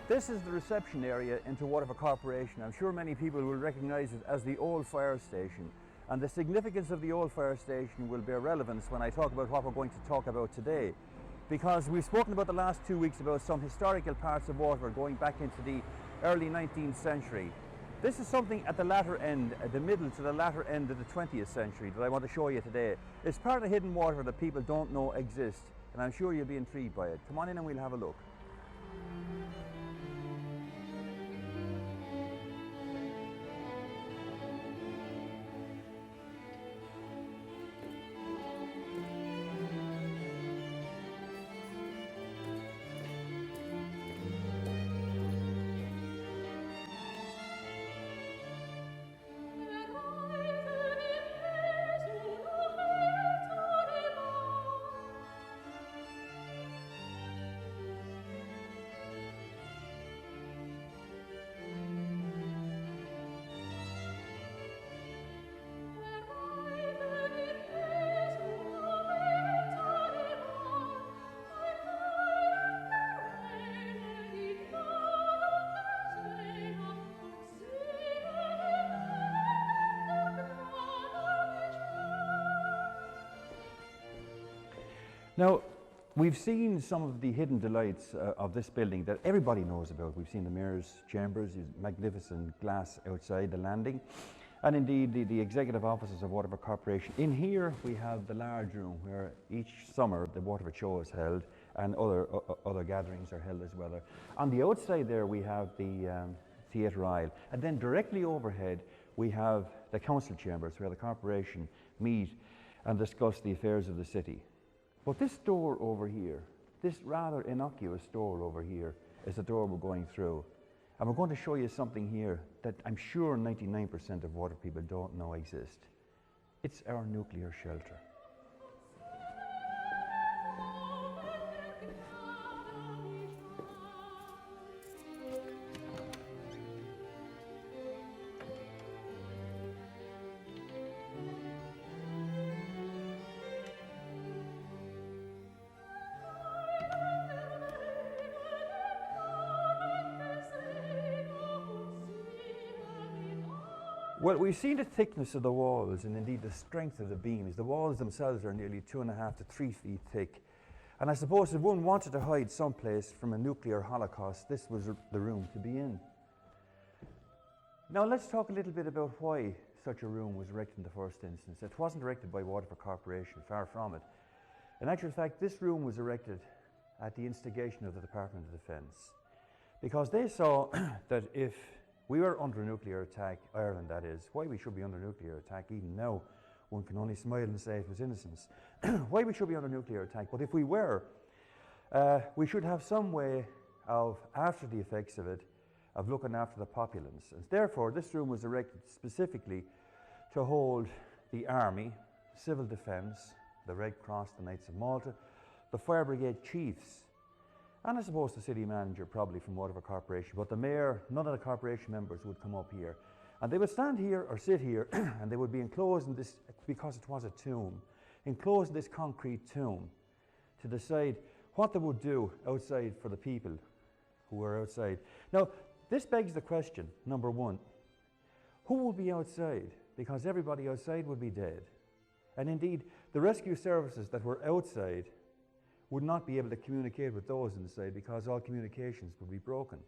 This is the reception area into Waterford Corporation. I'm sure many people will recognise it as the old fire station. And the significance of the old fire station will bear relevance when I talk about what we're going to talk about today. Because we've spoken about the last 2 weeks about some historical parts of Waterford going back into the early 19th century. This is something at the latter end, at the middle to the latter end of the 20th century that I want to show you today. It's part of hidden Waterford that people don't know exists, and I'm sure you'll be intrigued by it. Come on in and we'll have a look. Now, we've seen some of the hidden delights of this building that everybody knows about. We've seen the mayor's chambers, his magnificent glass outside the landing, and indeed the executive offices of Waterford Corporation. In here we have the large room where each summer the Waterford show is held and other gatherings are held as well. On the outside there we have the theatre aisle, and then directly overhead we have the council chambers where the corporation meet and discuss the affairs of the city. But this door over here, this rather innocuous door over here, is the door we're going through. And we're going to show you something here that I'm sure 99% of water people don't know exist. It's our nuclear shelter. Well, we've seen the thickness of the walls and indeed the strength of the beams. The walls themselves are nearly 2.5 to 3 feet thick. And I suppose if one wanted to hide someplace from a nuclear holocaust, this was the room to be in. Now let's talk a little bit about why such a room was erected in the first instance. It wasn't erected by Waterford Corporation, far from it. In actual fact, this room was erected at the instigation of the Department of Defence, because they saw that if we were under nuclear attack, Ireland that is, why we should be under nuclear attack even now, one can only smile and say it was innocence, why we should be under nuclear attack, but if we were, we should have some way of, after the effects of it, of looking after the populace. And therefore this room was erected specifically to hold the Army, Civil Defence, the Red Cross, the Knights of Malta, the Fire Brigade chiefs, and I suppose the city manager probably from Waterford Corporation, but the mayor, none of the corporation members would come up here. And they would stand here or sit here and they would be enclosed in this, because it was a tomb, enclosed in this concrete tomb to decide what they would do outside for the people who were outside. Now, this begs the question, number one, who would be outside? Because everybody outside would be dead. And indeed, the rescue services that were outside would not be able to communicate with those inside because all communications would be broken.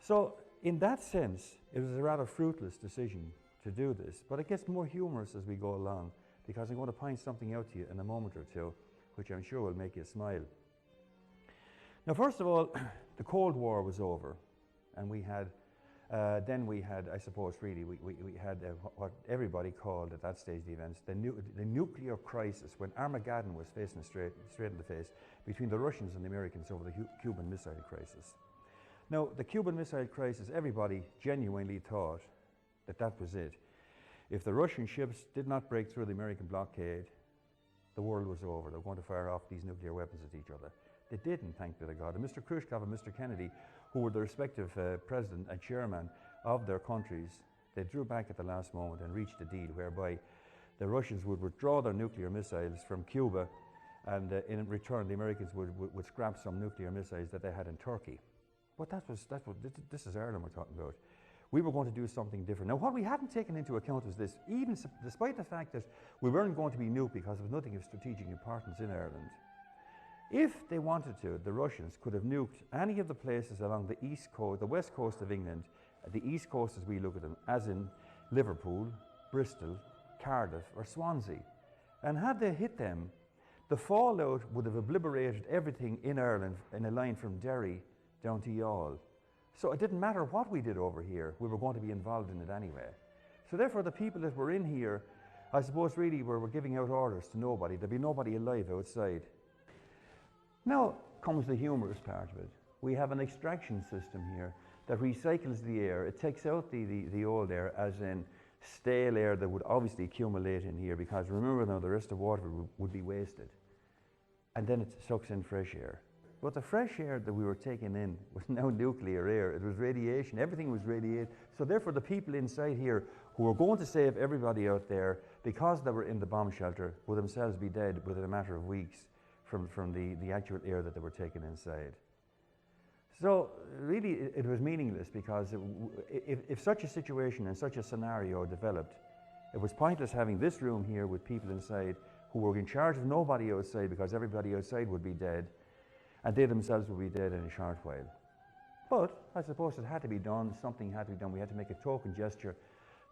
So in that sense, it was a rather fruitless decision to do this, but it gets more humorous as we go along because I'm going to point something out to you in a moment or two, which I'm sure will make you smile. Now, first of all, the Cold War was over, and we had, I suppose, really, we had what everybody called at that stage the events, the nuclear crisis, when Armageddon was facing straight in the face between the Russians and the Americans over the Cuban Missile Crisis. Now, the Cuban Missile Crisis, everybody genuinely thought that that was it. If the Russian ships did not break through the American blockade, the world was over. They were going to fire off these nuclear weapons at each other. They didn't, thank be to God. And Mr. Khrushchev and Mr. Kennedy, who were the respective president and chairman of their countries, they drew back at the last moment and reached a deal whereby the Russians would withdraw their nuclear missiles from Cuba, and in return the Americans would scrap some nuclear missiles that they had in Turkey. But this is Ireland we're talking about. We were going to do something different. Now, what we hadn't taken into account was this, even despite the fact that we weren't going to be nuked because there was nothing of strategic importance in Ireland. If they wanted to, the Russians could have nuked any of the places along the east coast, the west coast of England, the east coast as we look at them, as in Liverpool, Bristol, Cardiff or Swansea. And had they hit them, the fallout would have obliterated everything in Ireland in a line from Derry down to Youghal. So it didn't matter what we did over here, we were going to be involved in it anyway. So therefore the people that were in here, I suppose really were giving out orders to nobody. There'd be nobody alive outside. Now comes the humorous part of it. We have an extraction system here that recycles the air. It takes out the old air, as in stale air that would obviously accumulate in here, because remember now the rest of Waterford would be wasted. And then it sucks in fresh air. But the fresh air that we were taking in was now nuclear air. It was radiation. Everything was radiated. So therefore the people inside here who were going to save everybody out there, because they were in the bomb shelter, would themselves be dead within a matter of weeks from the actual air that they were taking inside. So really it was meaningless, because if such a situation and such a scenario developed, it was pointless having this room here with people inside who were in charge of nobody outside, because everybody outside would be dead and they themselves would be dead in a short while. But I suppose it had to be done, something had to be done. We had to make a token gesture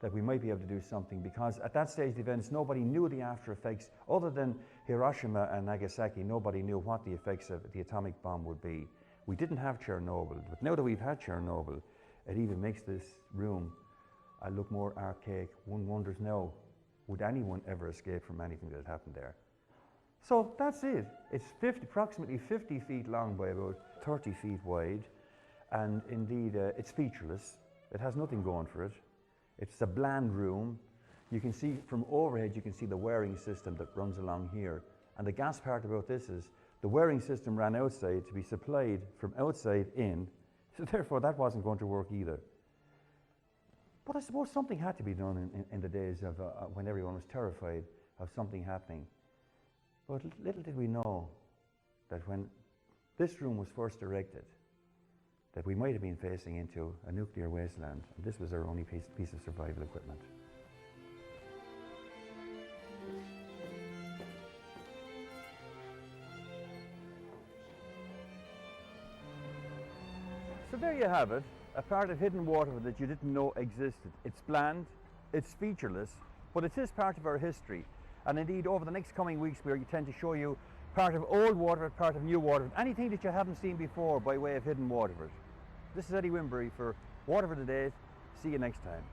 that we might be able to do something, because at that stage of the events nobody knew the after effects. Other than Hiroshima and Nagasaki, nobody knew what the effects of the atomic bomb would be. We didn't have Chernobyl, but now that we've had Chernobyl, it even makes this room look more archaic. One wonders now, would anyone ever escape from anything that had happened there? So that's it. It's approximately 50 feet long by about 30 feet wide, and indeed it's featureless. It has nothing going for it. It's a bland room. You can see from overhead, you can see the wiring system that runs along here. And the gas part about this is the wiring system ran outside to be supplied from outside in, so therefore that wasn't going to work either. But I suppose something had to be done in the days of when everyone was terrified of something happening. But little did we know that when this room was first erected, that we might have been facing into a nuclear wasteland, and this was our only piece of survival equipment. So there you have it, a part of hidden Waterford that you didn't know existed. It's bland, it's featureless, but it is part of our history. And indeed, over the next coming weeks, we intend to show you part of old Waterford, part of new Waterford, anything that you haven't seen before by way of hidden Waterford. This is Eddie Wymberry for Waterford Today. See you next time.